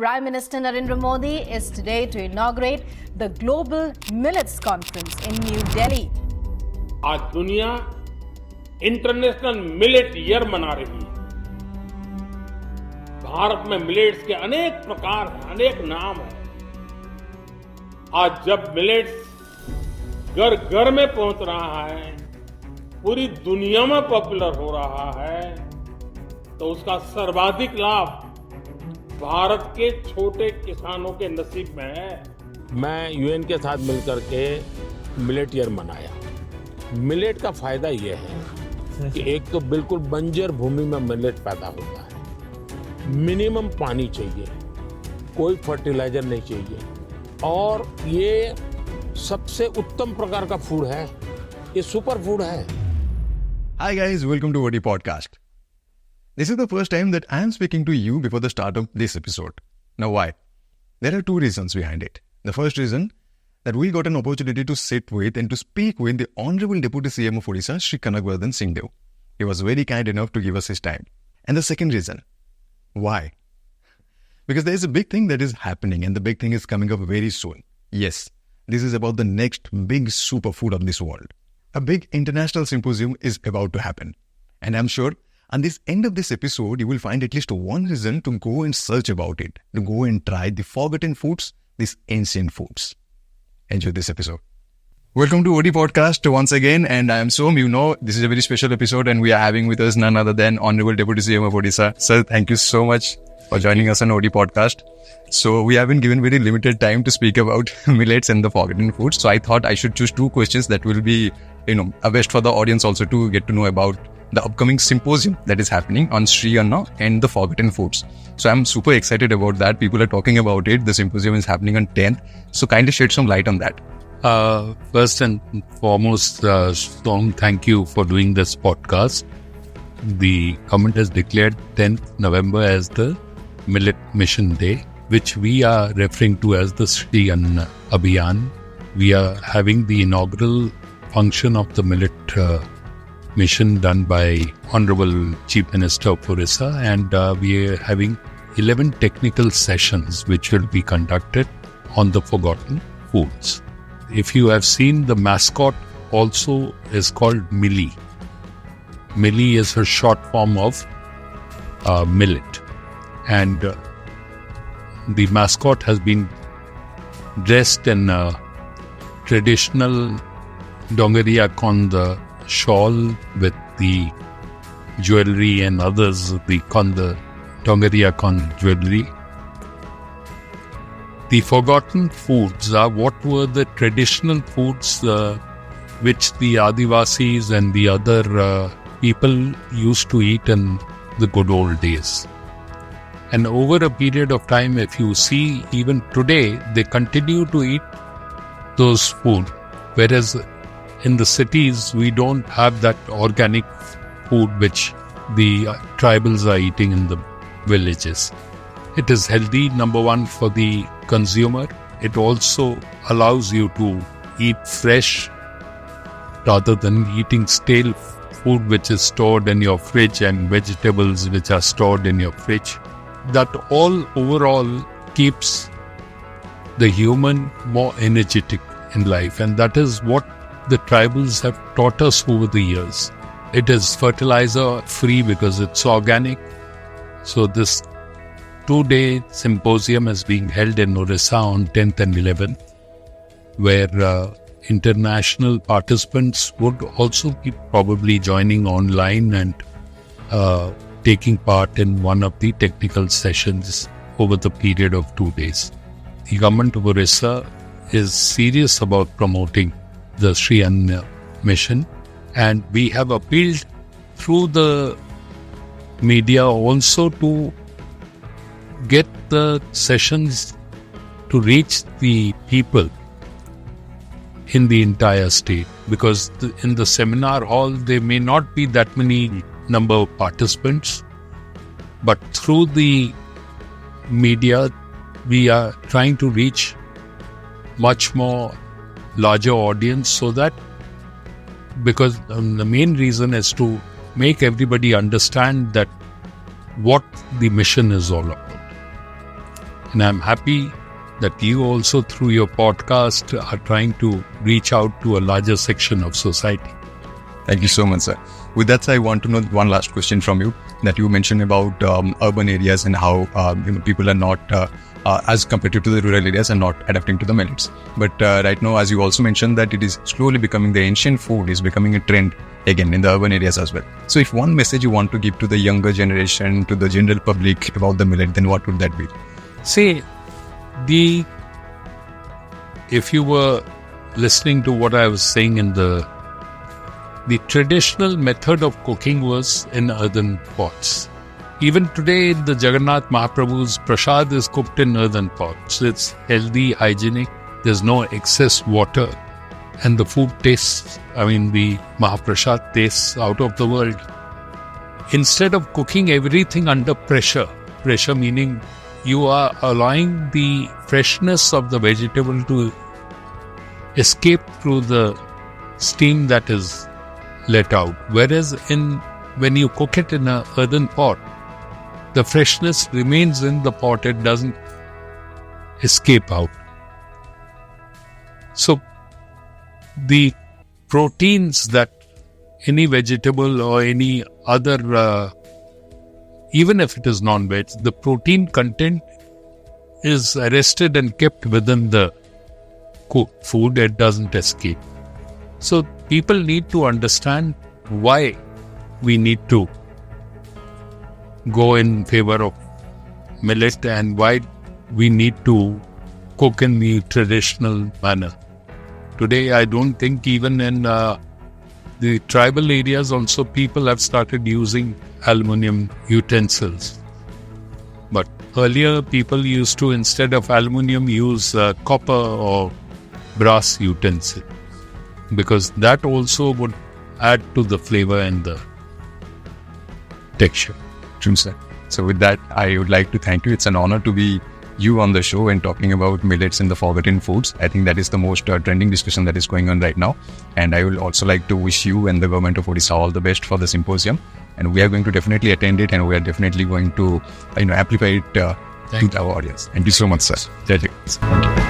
Prime Minister Narendra Modi is today to inaugurate the Global Millets Conference in New Delhi. आज दुनिया international millet year मना रही है। भारत में मिलेट्स के अनेक प्रकार हैं, अनेक नाम हैं। आज जब मिलेट्स घर घर में पहुंच रहा है, पूरी दुनिया में पॉपुलर हो रहा है, तो उसका सर्वाधिक लाभ भारत के छोटे किसानों के नसीब में है। मैं यूएन के साथ मिलकर के मिलेट ईयर मनाया। मिलेट का फायदा ये है कि एक तो बिल्कुल बंजर भूमि में मिलेट पैदा होता है, मिनिमम पानी चाहिए, कोई फर्टिलाइजर नहीं चाहिए, और ये सबसे उत्तम प्रकार का फूड है। ये सुपर फूड है। Hi guys, welcome to OD.Podcast. This is the first time that I am speaking to you before the start of this episode. Now why? There are two reasons behind it. The first reason, that we got an opportunity to sit with and to speak with the Honorable Deputy CM of Odisha, Shri KV Singhdeo. He was very kind enough to give us his time. And the second reason, why? Because there is a big thing that is happening, and the big thing is coming up very soon. Yes, this is about the next big superfood of this world. A big international symposium is about to happen. And I'm sure at the end of this episode, you will find at least one reason to go and search about it, to go and try the forgotten foods, these ancient foods. Enjoy this episode. Welcome to OD.Podcast once again, and I am Som. You know, this is a very special episode, and we are having with us none other than Honorable Deputy CM of Odisha. Sir, thank you so much for joining us on OD.Podcast. So we have been given very limited time to speak about millets and the forgotten foods. So I thought I should choose two questions that will be, a best for the audience also to get to know about the upcoming symposium that is happening on Shri Anna and the forgotten foods. So I'm super excited about that. People are talking about it. The symposium is happening on 10th. So kindly shed some light on that. First and foremost, Tom, thank you for doing this podcast. The government has declared 10th November as the Millet Mission Day, which we are referring to as the Shri Anna Abhiyan. We are having the inaugural function of the Millet mission done by Honorable Chief Minister of Odisha, and we are having 11 technical sessions which will be conducted on the forgotten foods. If you have seen, the mascot also is called Millie. Millie is a short form of millet, and the mascot has been dressed in traditional dongariak on the shawl with the jewelry and others, the dongariak on jewelry. The forgotten foods are what were the traditional foods which the Adivasis and the other people used to eat in the good old days. And over a period of time, if you see, even today, they continue to eat those food, whereas in the cities, we don't have that organic food which the tribals are eating in the villages. It is healthy, number one, for the consumer. It also allows you to eat fresh rather than eating stale food which is stored in your fridge and vegetables which are stored in your fridge. That all overall keeps the human more energetic in life, and that is what the tribals have taught us over the years. It is fertilizer free because it's organic. So this 2-day symposium is being held in Odisha on 10th and 11th, where international participants would also be probably joining online and taking part in one of the technical sessions over the period of 2 days. The government of Odisha is serious about promoting the Shri Anna mission, and we have appealed through the media also to get the sessions to reach the people in the entire state, because in the seminar hall there may not be that many number of participants, but through the media we are trying to reach much more larger audience, so that because the main reason is to make everybody understand that what the mission is all about. And I'm happy that you also, through your podcast, are trying to reach out to a larger section of society. Thank you so much, sir. With that, I want to know one last question from you, that you mentioned about urban areas and how people are not as compared to the rural areas and not adapting to the millets. But right now, as you also mentioned, that it is slowly becoming the ancient food is becoming a trend again in the urban areas as well. So if one message you want to give to the younger generation, to the general public about the millet, then what would that be? See, if you were listening to what I was saying in the traditional method of cooking was in earthen pots. Even today, the Jagannath Mahaprabhu's prasad is cooked in earthen pots. It's healthy, hygienic. There's no excess water. And the food tastes, the Mahaprasad tastes out of the world. Instead of cooking everything under pressure meaning you are allowing the freshness of the vegetable to escape through the steam that is let out. Whereas when you cook it in an earthen pot, the freshness remains in the pot, it doesn't escape out. So the proteins that any vegetable or any other, even if it is non-veg, the protein content is arrested and kept within the cooked food, it doesn't escape. So people need to understand why we need to go in favor of millet and why we need to cook in the traditional manner. Today, I don't think even in the tribal areas also people have started using aluminium utensils. But earlier people used to, instead of aluminium, use copper or brass utensils, because that also would add to the flavor and the texture. True, sir. So with that, I would like to thank you. It's an honor to be you on the show and talking about millets and the forgotten foods. I think that is the most trending discussion that is going on right now. And I will also like to wish you and the government of Odisha all the best for the symposium. And we are going to definitely attend it, and we are definitely going to amplify it to our audience. Thank you so much, sir. Thank you.